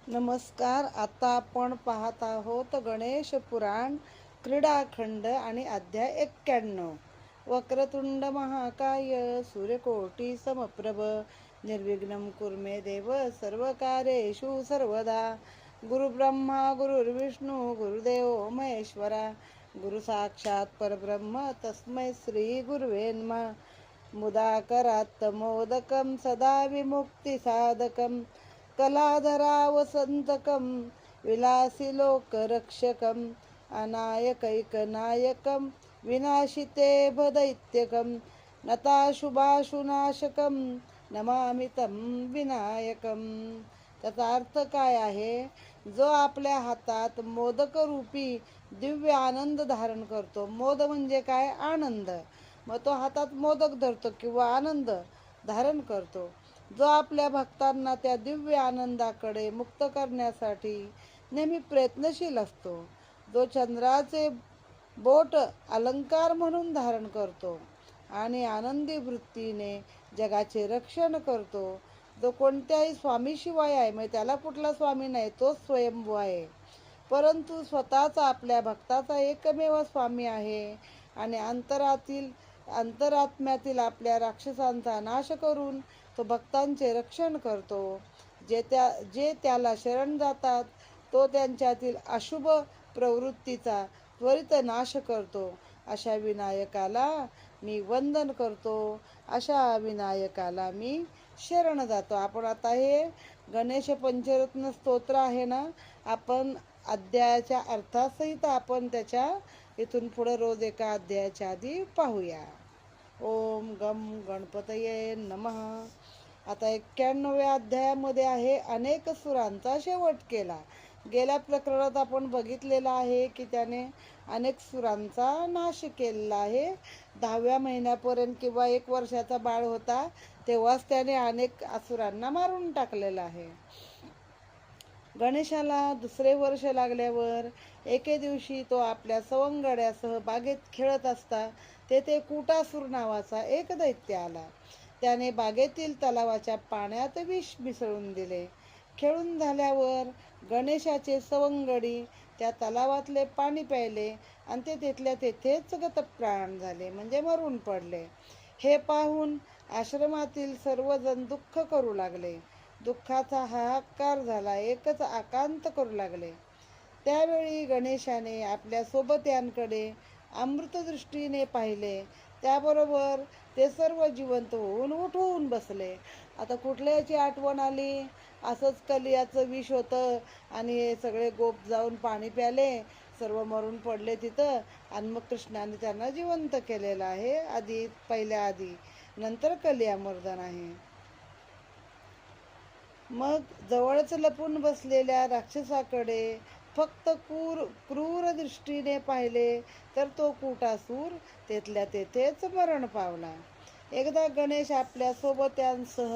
नमस्कार. आता आपण पाहत आहोत गणेश पुराण क्रीडाखंड आणि अध्याय 91. वक्रतुंड महाकाय सूर्यकोटी समप्रभ निर्विघ्नं कुर्मे देव सर्वकार्येषु सर्वदा. गुरुब्रह्मा गुरुर्विष्णू गुरुदेव महेश्वरा गुरु साक्षात परब्रह्म तस्मै श्री गुरुवे नमः. मुदाकरात् मोदकं सदा विमुक्तिसाधकं कलाधरावसंतकं विलासी लोकरक्षकं अनायकैकनायकं विनाशिते भदैत्यकं नताशुभाशुनाशकं नमामि तं विनायकं. त्याचा अर्थ काय आहे? जो आपल्या हातात मोदक रूपी दिव्य आनंद धारण करतो. मोद म्हणजे काय? आनंद. मग तो हातात मोदक धरतो किंवा आनंद धारण करतो. जो आपल्या भक्तांना त्या दिव्य आनंदाकडे मुक्त करण्यासाठी नेहमी प्रयत्नशील असतो. जो चंद्राचे बोट अलंकार म्हणून धारण करतो आणि आनंदी वृत्तीने जगाचे रक्षण करतो. जो कोणत्याही स्वामीशिवाय आहे, म्हणजे त्याला कुठला स्वामी नाही, तो स्वयंभू आहे, परंतु स्वतःचा आपल्या भक्ताचा एकमेव स्वामी आहे आणि अंतरात्म्यातील आपल्या राक्षसांचा नाश करून तो भक्तांचे रक्षण करतो. जे त्याला शरण जातात तो त्यांच्यातील अशुभ प्रवृत्तीचा त्वरित नाश करतो. अशा विनायकाला मी वंदन करतो. अशा विनायकाला मी शरण जातो. आपण आता हे गणेश पंचरत्न स्तोत्र आहे ना, आपण अध्यायाच्या अर्थासहित आपण त्याच्या इथून पुढे रोज एका अध्यायाच्या आधी पाहूया. ओम गम गणपतये नमः. आता 91व्या अध्यायामध्ये आहे अनेक सुरांचा शेवट केला. गेल्या प्रकरणात आपण बघितलेलं आहे की त्याने अनेक सुरांचा नाश केलेला आहे. 10व्या महिन्यापर्यंत किंवा 1 वर्षाचा बाळ होता तेव्हाच त्याने अनेक असुरांना मारून टाकलेलं आहे. गणेशाला 2रे वर्ष लागल्यावर एके दिवशी तो आपल्या सवंगड्यासह बागेत खेळत असता तेथे कुटासूर नावाचा एक दैत्य आला. त्याने बागेतील तलावाच्या पाण्यात विष मिसळून दिले. खेळून झाल्यावर गणेशाचे सवंगडी त्या तलावातले पाणी प्यायले आणि ते तिथल्या तेथेच गतप्राण झाले, म्हणजे मरून पडले. हे पाहून आश्रमातील सर्वजण दुःख करू लागले. दुःखाचा हाहाकार झाला, एकच आकांत करू लागले. त्यावेळी गणेशाने आपल्या सोबत्यांकडे अमृतदृष्टीने पाहिले. त्याबरोबर ते सर्व जिवंत होऊन उठून बसले. आता कुठल्याची आठवण आली? असंच कलियाचं विष होतं आणि हे सगळे गोप जाऊन पाणी प्याले, सर्व मरून पडले तिथं आणि मग कृष्णाने त्यांना जिवंत केलेलं आहे. पहिल्या आधी नंतर कलियामर्दन आहे. मग जवळच लपून बसलेल्या राक्षसाकडे फक्त क्रूर दृष्टीने पाहिले तर तो कुटासूर तिथल्या तेथेच मरण पावला. एकदा गणेश आपल्या सोबत्यांसह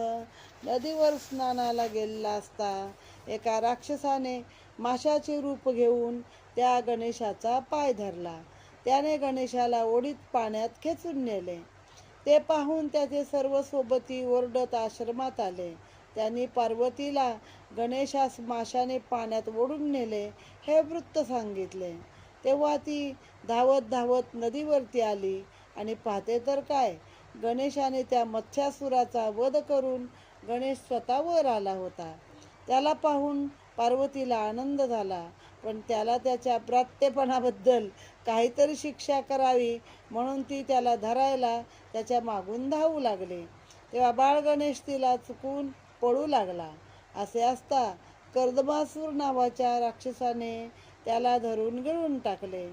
नदीवर स्नानाला गेलेला असता एका राक्षसाने माशाचे रूप घेऊन त्या गणेशाचा पाय धरला. त्याने गणेशाला ओढीत पाण्यात खेचून नेले. ते पाहून त्याचे सर्व सोबती ओरडत आश्रमात आले. त्यांनी पार्वतीला गणेशास माशाने पाण्यात ओढून नेले हे वृत्त सांगितले. तेव्हा ती धावत धावत नदीवरती आली आणि पाहते तर काय, गणेशाने त्या मत्स्यासुराचा वध करून गणेश स्वतःवर आला होता. त्याला पाहून पार्वतीला आनंद झाला, पण त्याला त्याच्या भ्रात्यपणाबद्दल काहीतरी शिक्षा करावी म्हणून ती त्याला धरायला त्याच्या मागून धावू लागली. तेव्हा बाळ गणेश तिला चुकून पळू लागला. असे असता कर्दमासूर नावाच्या राक्षसाने त्याला धरून गिळून टाकले.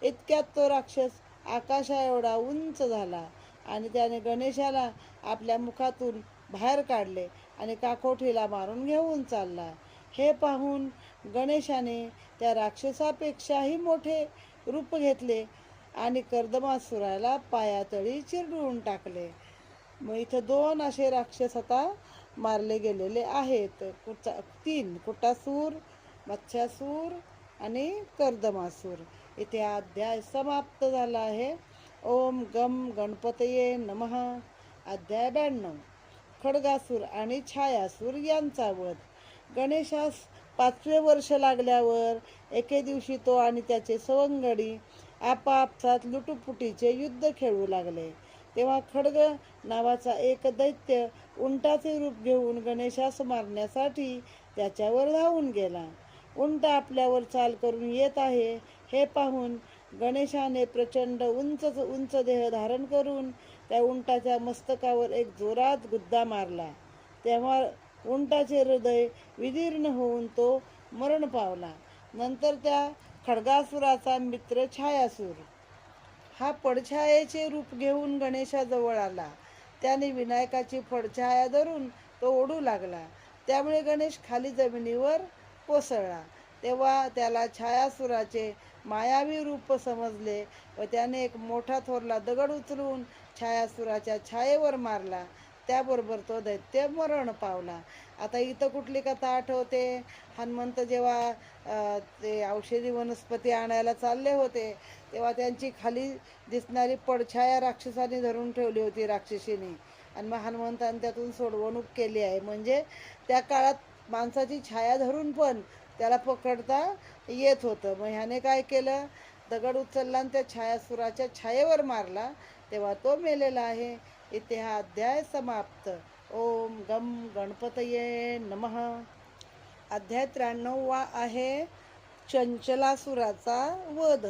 इतक्यात तो राक्षस आकाशा एवढा उंच झाला आणि त्याने गणेशाला आपल्या मुखातून बाहेर काढले आणि काकोठीला मारून घेऊन चालला. हे पाहून गणेशाने त्या राक्षसापेक्षाही मोठे रूप घेतले आणि कर्दमासुराला पायातळी चिरडून टाकले. मग इथं 2 असे राक्षस आता मारले गेलेले आहेत. 3 कुटासूर, मत्स्यासूर आणि कर्दमासूर. इथे अध्याय समाप्त झाला आहे. ओम गम गणपतये नमः. अध्याय 92. खड्गासूर आणि छायासूर यांचा वध. गणेशास 5वे वर्ष लागल्यावर एके दिवशी तो आणि त्याचे सवंगडी आपापसात लुटुपुटीचे युद्ध खेळू लागले. तेव्हा खड्ग नावाचा एक दैत्य उंटाचे रूप घेऊन गणेशास मारण्यासाठी त्याच्यावर धावून गेला. उंट आपल्यावर चाल करून येत आहे हे पाहून गणेशाने प्रचंड उंच देह धारण करून त्या उंटाच्या मस्तकावर एक जोरात गुद्दा मारला. तेव्हा उंटाचे हृदय विदीर्ण होऊन तो मरण पावला. नंतर त्या खड्गासुराचा मित्र छायासूर हा पडछायेचे रूप घेऊन गणेशाजवळ आला. त्याने विनायकाची पडछाया धरून तो ओढू लागला. त्यामुळे गणेश खाली जमिनीवर कोसळला. तेव्हा त्याला छायासुराचे मायावी रूप समजले व त्याने एक मोठा थोरला दगड उचलून छायासुराच्या छायेवर मारला. त्याबरोबर तो दैत्य मरण पावला. आता इथं कुठली कथा आठवते? हनुमंत जेव्हा ते औषधी वनस्पती आणायला चालले होते तेव्हा त्यांची खाली दिसणारी पडछाया राक्षसाने धरून ठेवली होती, राक्षसीने. आणि मग हनुमंताने त्यातून सोडवणूक केली आहे. म्हणजे त्या काळात माणसाची छाया धरून पण त्याला पकडता येत होतं. मग ह्याने काय केलं? दगड उचलला आणि त्या छायासुराच्या छायेवर मारला. तेव्हा तो मेलेला आहे. इथे हा अध्याय समाप्त. ओम गम गणपतये नमः. अध्याय 93 आहे चंचलासुराचा वध.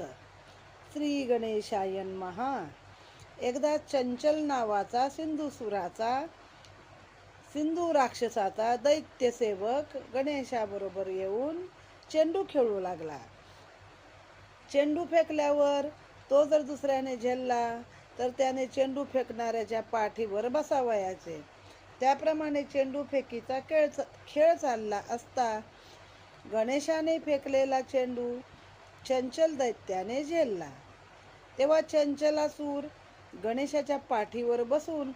श्री गणेशाय नमः. एकदा चंचल नावाचा सिंधू राक्षसाचा दैत्यसेवक गणेशाबरोबर येऊन चेंडू खेळू लागला. चेंडू फेकल्यावर तो जर दुसऱ्याने झेलला तर त्याने चेंडू फेकणाऱ्याच्या पाठीवर बसावयाचे. त्याप्रमाणे चेंडू फेकीचा खेळ चालला असता गणेशाने फेकलेला चेंडू चंचल दैत्याने झेलला. तेव्हा चंचलासूर गणेशाच्या पाठीवर बसून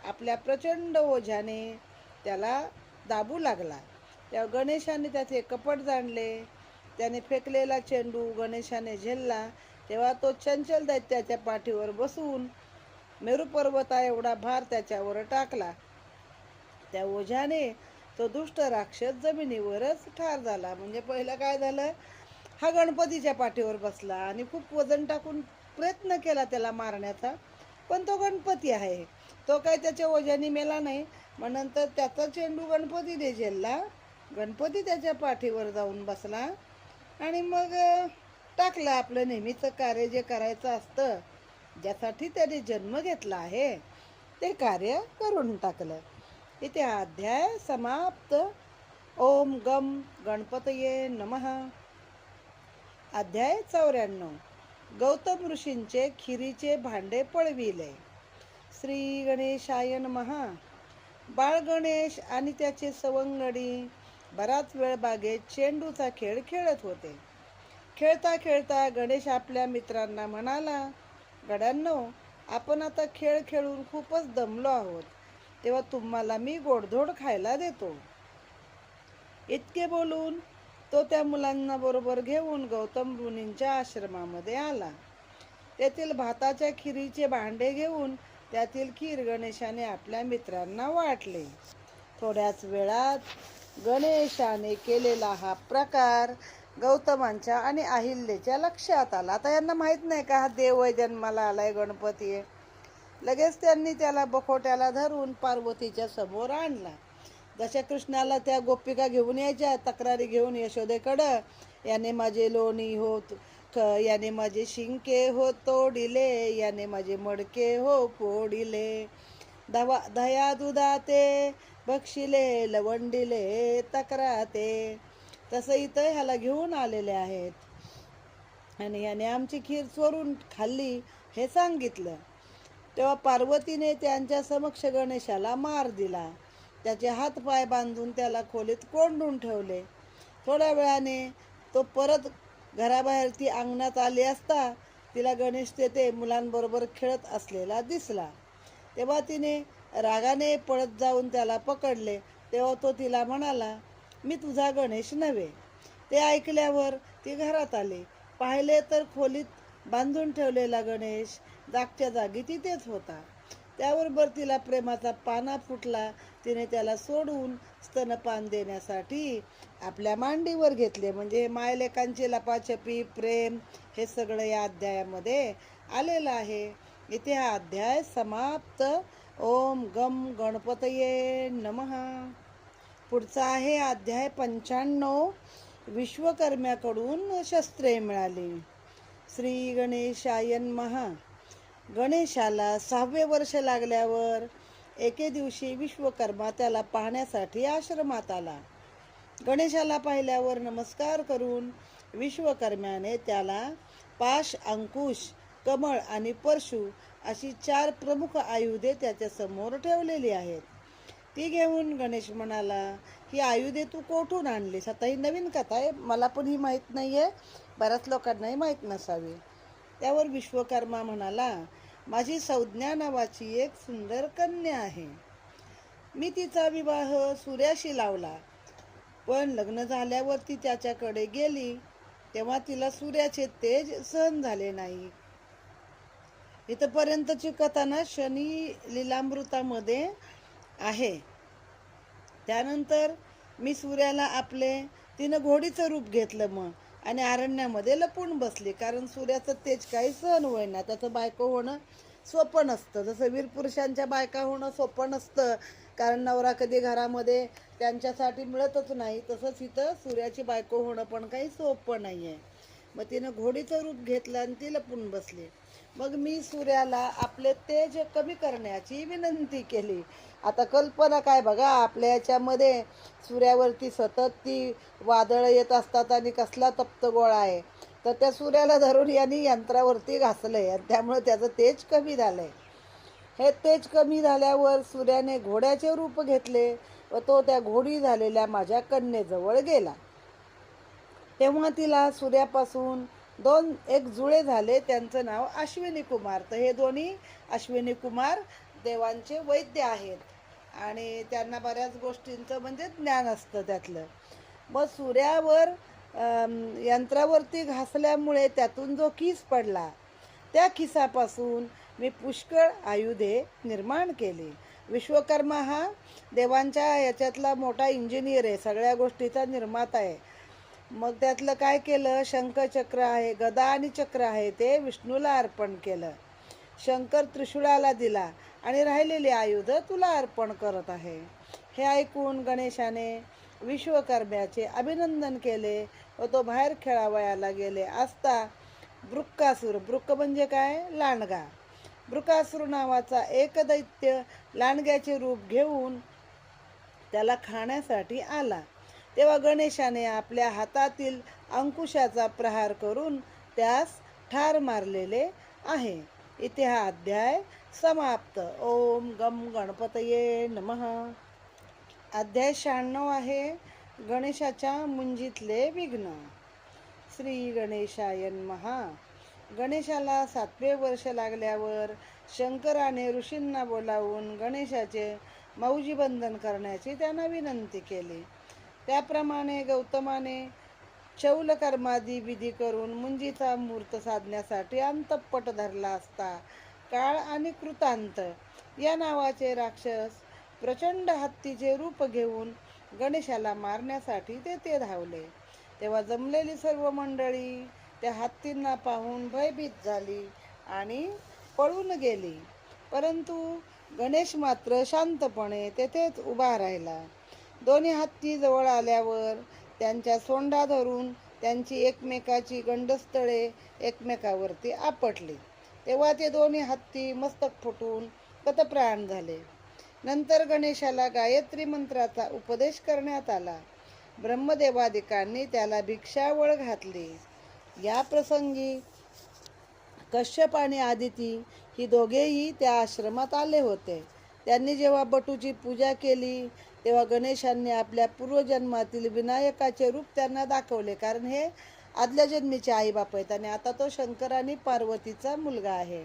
आपल्या प्रचंड ओझ्याने त्याला दाबू लागला. तेव्हा गणेशाने त्याचे कपट जाणले. त्याने फेकलेला चेंडू गणेशाने झेलला. तेव्हा तो चंचल दैत्याच्या पाठीवर बसून मेरू पर्वता एवढा भार त्याच्यावर टाकला. त्या ओझ्याने तो दुष्ट राक्षस जमिनीवरच ठार झाला. म्हणजे पहिलं काय झालं? हा गणपतीच्या पाठीवर बसला आणि खूप वजन टाकून प्रयत्न केला त्याला मारण्याचा, पण तो गणपती आहे, तो काय त्याच्या ओझ्याने मेला नाही. मग नंतर त्याचा चेंडू गणपतीने झेलला. गणपती त्याच्या पाठीवर जाऊन बसला आणि मग टाकलं आपलं नेहमीचं कार्य जे करायचं असतं, ज्यासाठी त्याने जन्म घेतला आहे ते कार्य करून टाकलं. इथे हा अध्याय समाप्त. ओम गम गणपतये नमः. अध्याय 94. गौतम ऋषींचे खिरीचे भांडे पळविले. श्री गणेशाय नमः. बाळ गणेश आणि त्याचे सवंगडी बराच वेळ बागेत चेंडूचा खेळ खेळत होते. खेळता खेळता गणेश आपल्या मित्रांना म्हणाला, गड्यांनो, आपण आता खेळ खेळून खूपच दमलो आहोत, तेव्हा तुम्हाला मी गोडधोड खायला देतो. इतके बोलून तो त्या मुलांना बरोबर घेऊन गौतम मुनींच्या आश्रमामध्ये आला. तेथील भाताच्या खिरीचे भांडे घेऊन त्यातील खीर गणेशाने आपल्या मित्रांना वाटले. थोड्याच वेळात गणेशाने केलेला हा प्रकार गौतमांच्या आणि अहिल्याच्या लक्षात आला. आता यांना माहित नाही का हा देव आहे, जन्माला आलाय, गणपती आहे. लगेच त्यांनी त्याला बखोट्याला धरून पार्वतीच्या समोर आणला. जशा कृष्णाला त्या गोपिका घेऊन यायच्या तक्रारी घेऊन यशोदेकडं, याने माझे लोणी होत, याने माझे शिंके हो तोडिले, याने माझे मडके हो फोडिले, दया दुधाते बक्षिले लवंडिले तक्राते. तसं इथं ह्याला घेऊन आलेले आहेत आणि याने आमची खीर चोरून खाल्ली हे सांगितलं. तेव्हा पार्वतीने त्यांच्या समक्ष गणेशाला मार दिला. त्याचे हात पाय बांधून त्याला खोलीत कोंडून ठेवले. थोड्या वेळाने तो परत घराबाहेर ती अंगणात आली असता तिला गणेश तेथे मुलांबरोबर खेळत असलेला दिसला. तेव्हा तिने रागाने पळत जाऊन त्याला पकडले. तेव्हा तो तिला म्हणाला, मी तुझा गणेश नव्हे. ते ऐकल्यावर ती घरात आली. पाहिले तर खोलीत बांधून ठेवलेला गणेश जागच्या जागी तिथेच होता. त्याबरोबर तिला प्रेमाचा पाना फुटला. तिने त्याला सोडून स्तनपान देण्यासाठी आपल्या मांडीवर घेतले. म्हणजे मायलेकांची लपाछपी, प्रेम हे सगळं या अध्यायामध्ये आलेलं आहे. इथे हा अध्याय समाप्त. ओम गम गणपतये नमः. पुढचा आहे अध्याय 95. विश्वकर्म्याकडून शस्त्रे मिळाली. श्री गणेशाय नमः. गणेशाला 6वे वर्ष लागल्यावर एके दिवशी विश्वकर्मा त्याला पाहण्यासाठी आश्रमात आला. गणेशाला पाहिल्यावर नमस्कार करून विश्वकर्म्याने त्याला पाश, अंकुश, कमळ आणि परशु अशी 4 प्रमुख आयुधे त्याच्या समोर ठेवलेली आहेत. ती घेऊन गणेश म्हणाला, ही आयुधे तू कोठून आणलीस? आता ही नवीन कथा आहे, मला पण ही माहीत नाही आहे, बऱ्याच लोकांनाही माहीत नसावी. त्यावर विश्वकर्मा म्हणाला, माझी संज्ञा नावाची एक सुंदर कन्या आहे. मी तिचा विवाह सूर्याशी लावला, पण लग्न झाल्यावर ती त्याच्याकडे गेली तेव्हा तिला सूर्याचे तेज सहन झाले नाही. इथपर्यंतची कथा ना शनी लीलामृतामध्ये आहे. त्यानंतर मी सूर्याला तिनं घोडीचं रूप घेतलं आणि अरण्यामध्ये लपून बसली, कारण सूर्याचं तेज काही सहन होईना. त्याचं बायको होणं सोपं नसतं. जसं वीरपुरुषांच्या बायका होणं सोपं नसतं, कारण नवरा कधी घरामध्ये त्यांच्यासाठी मिळतच नाही, तसंच इथं सूर्याची बायको होणं पण काही सोपं नाही आहे. मग तिनं घोडीचं रूप घेतलं आणि ती लपून बसली. मग मी सूर्याला आपले तेज कमी करण्याची विनंती केली. आता कल्पना काय बघा, आपल्या याच्यामध्ये सूर्यावरती सतत ती वादळं येत असतात आणि कसला तप्त गोळा आहे, तर त्या सूर्याला धरून यांनी यंत्रावरती घासलंय आणि त्यामुळे त्याचं तेज कमी झालंय. हे तेज कमी झाल्यावर सूर्याने घोड्याचे रूप घेतले व तो त्या घोडी झालेल्या माझ्या कन्येजवळ गेला. तेव्हा तिला सूर्यापासून एक जुळे झाले. त्यांचं नाव अश्विनी कुमार. तर हे दोन्ही अश्विनी कुमार देवांचे वैद्य आहेत आणि त्यांना बऱ्याच गोष्टींचं म्हणजे ज्ञान असतं त्यातलं. मग सूर्यावर यंत्रावरती घासल्यामुळे त्यातून जो किस पडला, त्या किसापासून मी पुष्कळ आयुधे निर्माण केली. विश्वकर्मा हा देवांच्या याच्यातला मोठा इंजिनियर आहे, सगळ्या गोष्टीचा निर्माता आहे. मग त्यातलं काय केलं, शंखचक्र आहे, गदा आणि चक्र आहे, ते विष्णूला अर्पण केलं. शंकर त्रिशूळाला दिला आणि राहिलेली आयुध तुला अर्पण करत आहे. हे ऐकून गणेशाने विश्वकर्म्याचे अभिनंदन केले व तो बाहेर खेळावयाला गेले असता बृक्कासूर, बृक्क म्हणजे काय, लांडगा, बृकासूर नावाचा एक दैत्य लांडग्याचे रूप घेऊन त्याला खाण्यासाठी आला. तेव्हा गणेशाने आपल्या हातातील अंकुशाचा प्रहार करून त्यास ठार मारलेले आहे. इथे हा अध्याय समाप्त. ओम गम गणपतये नमः. अध्याय 96 आहे गणेशाच्या मुंजीतले विघ्न. श्री गणेशाय नमः. गणेशाला 7वे वर्ष लागल्यावर शंकराने ऋषींना बोलावून गणेशाचे मौजीबंधन करण्याची त्यांना विनंती केली. त्याप्रमाणे गौतमाने चौलकर्मादी विधी करून मुंजीचा मुहूर्त साधण्यासाठी अंतपट धरला असता काळ आणि कृतांत या नावाचे राक्षस प्रचंड हत्तीचे रूप घेऊन गणेशाला मारण्यासाठी तेथे धावले. तेव्हा जमलेली सर्व मंडळी त्या हत्तींना पाहून भयभीत झाली आणि पळून गेली. परंतु गणेश मात्र शांतपणे तेथेच उभा राहिला. दोन्ही हत्ती जवळ आल्यावर त्यांच्या सोंडा धरून त्यांची एकमेकाची गंडस्थळे एकमेकावरती आपटली. तेव्हा ते दोन्ही हत्ती मस्तक फुटून गतप्राण झाले. नंतर गणेशाला गायत्री मंत्राचा उपदेश करण्यात आला. ब्रह्मदेवादिकांनी त्याला भिक्षावळ घातली. या प्रसंगी कश्यप आणि आदिती ही दोघेही त्या आश्रमात आले होते. त्यांनी जेव्हा बटूची पूजा केली तेव्हा गणेशांनी आपल्या पूर्वजन्मातील विनायकाचे रूप त्यांना दाखवले, कारण हे आदल्या जन्मीचे आईबाप आहेत आणि आता तो शंकर आणि पार्वतीचा मुलगा आहे.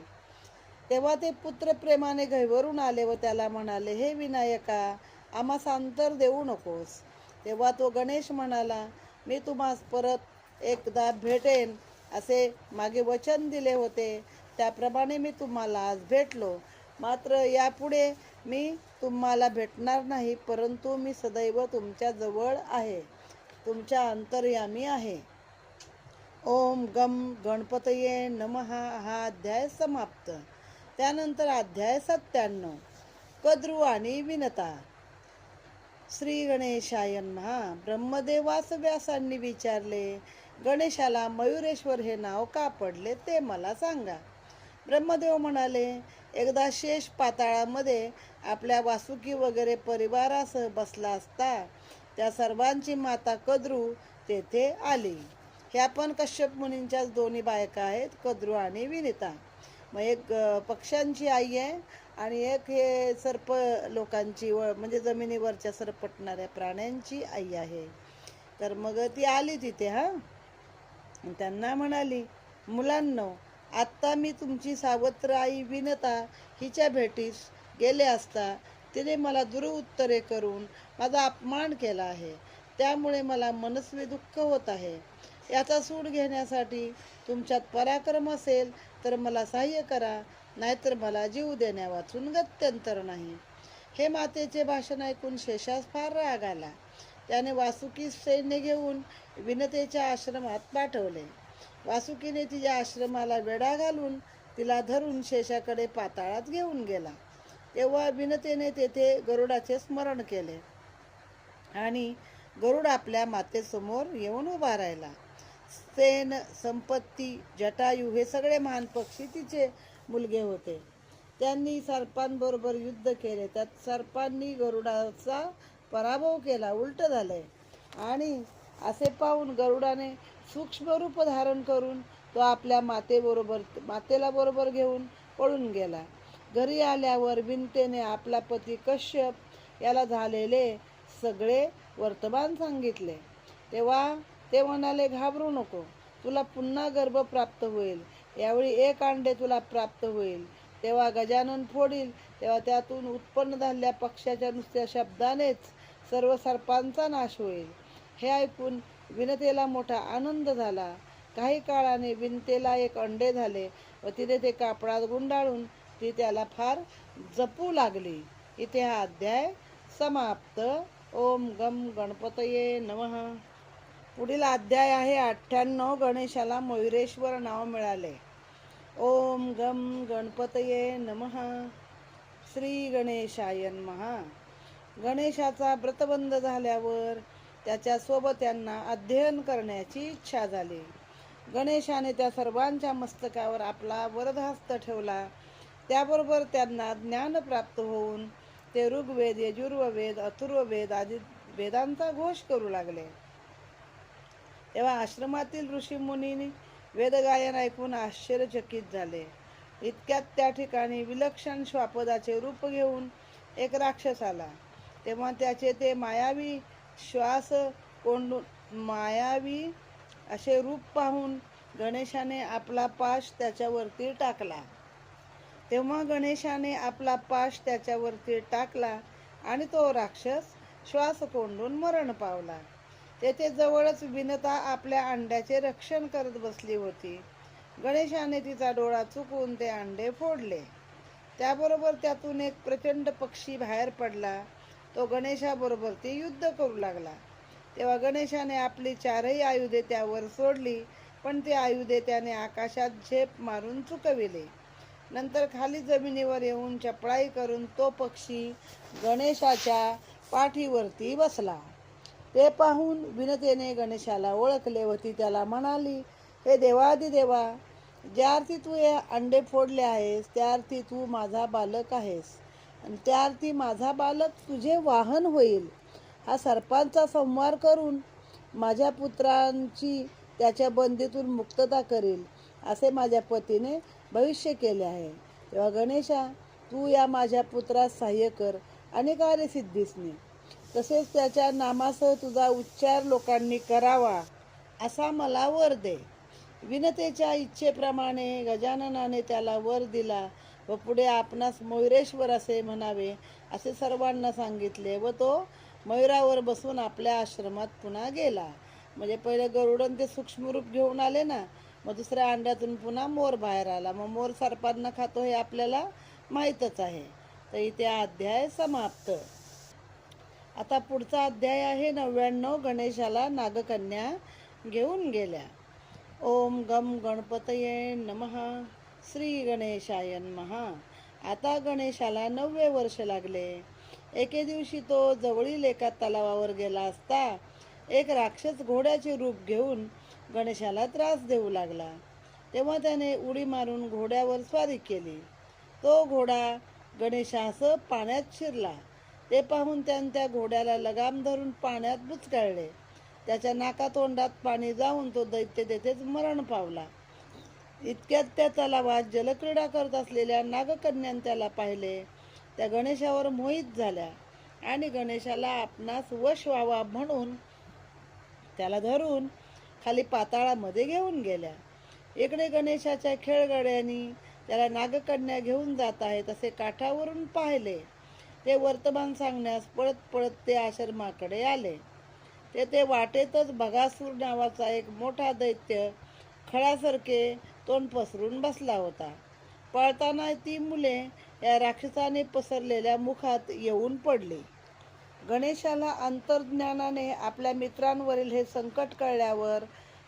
तेव्हा ते पुत्र प्रेमाने घैवरून आले व त्याला म्हणाले, हे विनायका, आम्हास अंतर देऊ नकोस. तेव्हा तो गणेश म्हणाला, मी तुम्हास परत एकदा भेटेन असे मागे वचन दिले होते, त्याप्रमाणे मी तुम्हाला आज भेटलो. मात्र यापुढे मी तुम्हाला भेटणार नाही, परंतु मी सदैव तुमच्या जवळ आहे, तुमच्या अंतर्यामी आहे. ओम गम गणपतये नमः हा अध्याय समाप्त. त्यानंतर अध्याय 97 कद्रू आणि विनता. श्री गणेशाय नमः. ब्रह्मदेवास व्यासांनी विचारले, गणेशाला मयुरेश्वर हे नाव का पडले ते मला सांगा. ब्रह्मदेव म्हणाले, एकदा शेष पाताळामध्ये आपल्या वासुकी वगैरे परिवारासह बसला असता त्या सर्वांची माता कद्रू तेथे आली. ह्या पण कश्यप मुनींच्याच दोन्ही बायका आहेत, कद्रू आणि विनिता. मग एक पक्ष्यांची आई आहे आणि एक हे सर्प लोकांची म्हणजे जमिनीवरच्या सरपटणाऱ्या प्राण्यांची आई आहे. तर मग ती आली तिथे. त्यांना म्हणाली, मुलांनो, आत्ता मी तुमची सावत्र आई विनता हिच्या भेटीस गेले असता तिने मला दुरुत्तरे करून माझा अपमान केला आहे. त्यामुळे मला मनस्वी दुःख होत आहे. याचा सूड घेण्यासाठी तुमच्यात पराक्रम असेल तर मला सहाय्य करा, नाहीतर मला जीव देण्या वाचून गत्यंतर नाही. हे मातेचे भाषण ऐकून शेषास फार राग आला. त्याने वासुकी सैन्य घेऊन विनतेच्या आश्रमात पाठवले. वासुकीने तिच्या आश्रमाला वेढा घालून तिला धरून शेषाकडे पाताळात घेऊन गेला. तेव्हा विनतेने तेथे गरुडाचे स्मरण केले आणि गरुड आपल्या मातेसमोर येऊन उभा राहिला. सेन, संपत्ती, जटायू हे सगळे महान पक्षी तिचे मुलगे होते. त्यांनी सर्पांबरोबर युद्ध केले. त्यात सर्पांनी गरुडाचा पराभव केला. उलट झालंय. आणि असे पाहून गरुडाने सूक्ष्म रूप धारण करून तो आपल्या मातेला बरोबर घेऊन पळून गेला. घरी आल्यावर विनतेने आपला पती कश्यप याला झालेले सगळे वर्तमान सांगितले. तेव्हा ते म्हणाले, घाबरू नको, तुला पुन्हा गर्भ प्राप्त होईल. यावेळी एक अंडे तुला प्राप्त होईल. तेव्हा गजानन फोडील, तेव्हा त्यातून उत्पन्न झालेल्या पक्षाच्या नुसत्या शब्दानेच सर्व सर्पांचा नाश होईल. हे ऐकून विनतेला मोठा आनंद झाला. काही काळाने विनतेला एक अंडे झाले व तिने ते कापडात गुंडाळून ती त्याला फार जपू लागली. इथे हा अध्याय समाप्त. ओम गम गणपतये नमः. पुढील अध्याय आहे 98 गणेशाला मयुरेश्वर नाव मिळाले. ओम गम गणपतये नमः. श्री गणेशाय नमः. गणेशाचा व्रतबंध झाल्यावर त्याच्या सोबत्यांना अध्ययन करण्याची इच्छा झाली. गणेशाने त्या सर्वांच्या मस्तकावर आपला वरदहस्त ठेवला. त्याबरोबर त्यांना ज्ञान प्राप्त होऊन ते ऋग्वेद, यजुर्वेद, अथर्ववेद आदी वेदांचा घोष करू लागले. तेव्हा आश्रमातील ऋषीमुनी वेदगायन ऐकून आश्चर्यचकित झाले. इतक्यात त्या ठिकाणी विलक्षण श्वापदाचे रूप घेऊन एक राक्षस आला. तेव्हा त्याचे ते मायावी श्वास कोंडून मायावी असे रूप पाहून गणेशाने आपला पाश त्याच्यावरती टाकला. आणि तो राक्षस श्वास कोंडून मरण पावला. तेथे जवळच विनता आपल्या अंड्याचे रक्षण करत बसली होती. गणेशाने तिचा डोळा चुकवून ते अंडे फोडले. त्याबरोबर त्यातून एक प्रचंड पक्षी बाहेर पडला. तो गणेशाबरोबर ती युद्ध करू लागला. तेव्हा गणेशाने आपली चारही आयुधे त्यावर सोडली, पण ते आयुधे त्याने आकाशात झेप मारून चुकविले. नंतर खाली जमिनीवर येऊन चपळाई करून तो पक्षी गणेशाच्या पाठीवरती बसला. ते पाहून विनतेने गणेशाला ओळखले व ती त्याला म्हणाली, हे देवादिदेवा, ज्या अर्थी तू हे अंडे फोडले आहेस त्या अर्थी तू माझा बालक आहेस आणि त्या अर्थी माझा बालक तुझे वाहन होईल. हा सर्पांचा संहार करून माझ्या पुत्रांची त्याच्या बंदीतून मुक्तता करील असे माझ्या पतीने भविष्य केले आहे. तेव्हा गणेशा, तू या माझ्या पुत्रास सहाय्य कर आणि कार्यसिद्धीसने. तसेच त्याच्या नामासह तुझा उच्चार लोकांनी करावा असा मला वर दे. विनतेच्या इच्छेप्रमाणे गजाननाने त्याला वर दिला व पुढे आपणास मयुरेश्वर असे म्हणावे असे सर्वांना सांगितले व तो मयुरावर बसून आपल्या आश्रमात पुन्हा गेला. म्हणजे पहिले गरुडन ते सूक्ष्म रूप घेऊन आले ना, मग दुसऱ्या अंड्यातून पुन्हा मोर बाहेर आला. मग मोर सर्पांना खातो हे आपल्याला माहीतच आहे. तर इथे अध्याय समाप्त. आता पुढचा अध्याय आहे 99. गणेशाला नागकन्या घेऊन गेल्या. ओम गम गणपतये नमः. श्री गणेशाय नमः. आता गणेशाला 90 वर्ष लागले. एके दिवशी तो जवळील एका तलावावर गेला असता एक राक्षस घोड्याचे रूप घेऊन गणेशाला त्रास देऊ लागला. तेव्हा त्याने उडी मारून घोड्यावर स्वारी केली. तो घोडा गणेशासह पाण्यात शिरला. ते पाहून त्याने त्या घोड्याला लगाम धरून पाण्यात बुचकाळले. त्याच्या नाकातोंडात पाणी जाऊन तो दैत्य तेथेच मरण पावला. इतक्यात त्या तलावात जलक्रीडा करत असलेल्या नागकन्याने त्याला पाहिले. त्या गणेशावर मोहित झाल्या आणि गणेशाला आपणास वश व्हावा म्हणून त्याला धरून खाली पाताळामध्ये घेऊन गेल्या. इकडे गणेशाच्या खेळगड्यांनी त्याला नागकन्या घेऊन जात आहे तसे काठावरून पाहिले. ते वर्तमान सांगण्यास पळत पळत ते आश्रमाकडे आले. तेथे वाटेतच बगासूर नावाचा एक मोठा दैत्य खळासारखे तोंड पसरून बसला होता. पळताना ती मुले या राक्षसाने पसरलेल्या मुखात येऊन पडली. गणेशाला अंतर्ज्ञानाने आपल्या मित्रांवरील हे संकट कळल्यावर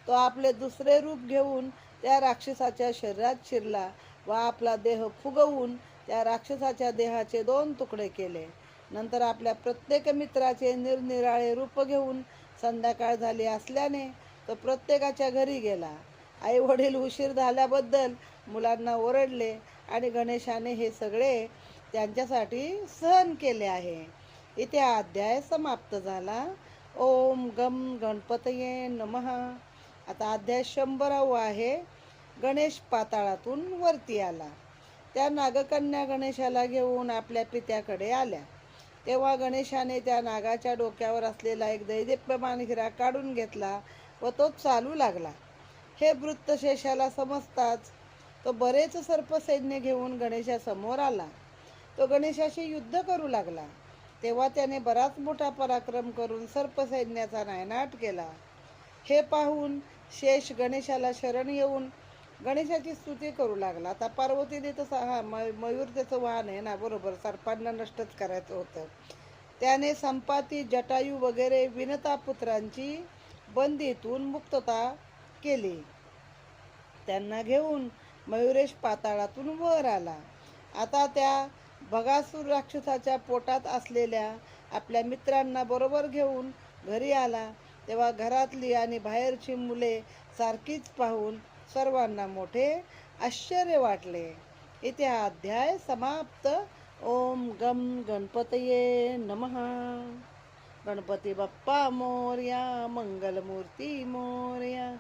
तो आपले दुसरे रूप घेऊन त्या राक्षसाच्या शरीरात शिरला व आपला देह फुगवून त्या राक्षसाच्या देहाचे 2 तुकडे केले. नंतर आपल्या प्रत्येक मित्राचे निरनिराळे रूप घेऊन संध्याकाळ झाली असल्याने तो प्रत्येकाच्या घरी गेला. आई वडील उशीर झाल्याबद्दल मुलांना ओरडले आणि गणेशाने हे सगळे त्यांच्यासाठी सहन केले आहे. इथे अध्याय समाप्त झाला. ओम गम गणपतये नमः. आता अध्याय 100 आहे. गणेश पाताळातून वरती आला. त्या नागकन्या गणेशाला घेऊन आपल्या पित्याकडे आल्या. तेव्हा गणेशाने त्या नागाच्या डोक्यावर असलेला एक दैदिप्यमान हिरा काढून घेतला व तो चालू लागला. हे वृत्त शेषाला समजताच तो बरेच सर्पसैन्य घेऊन गणेशासमोर आला. तो गणेशाशी युद्ध करू लागला. तेव्हा त्याने बराच मोठा पराक्रम करून सर्पसैन्याचा नायनाट केला. हे पाहून शेष गणेशाला शरण येऊन गणेशाची स्तुती करू लागला. आता पार्वतीने तसा मयूर त्याचं वाहन आहे ना, बरोबर सर्पांना नष्टच करायचं होतं. त्याने संपाती, जटायू वगैरे विनता पुत्रांची बंदीतून मुक्तता केली. त्यांना घेऊन मयुरेश पाताळातून वर आला. आता त्या बगासूर राक्षसाच्या पोटात असलेल्या आपल्या मित्रांना बरोबर घेऊन घरी आला. तेव्हा घरातली आणि बाहेरची मुले सारखीच पाहून सर्वांना मोठे आश्चर्य वाटले. इथे हा अध्याय समाप्त. ओम गम गणपतये नमः. गणपती बाप्पा मोरया. मंगलमूर्ती मोरया.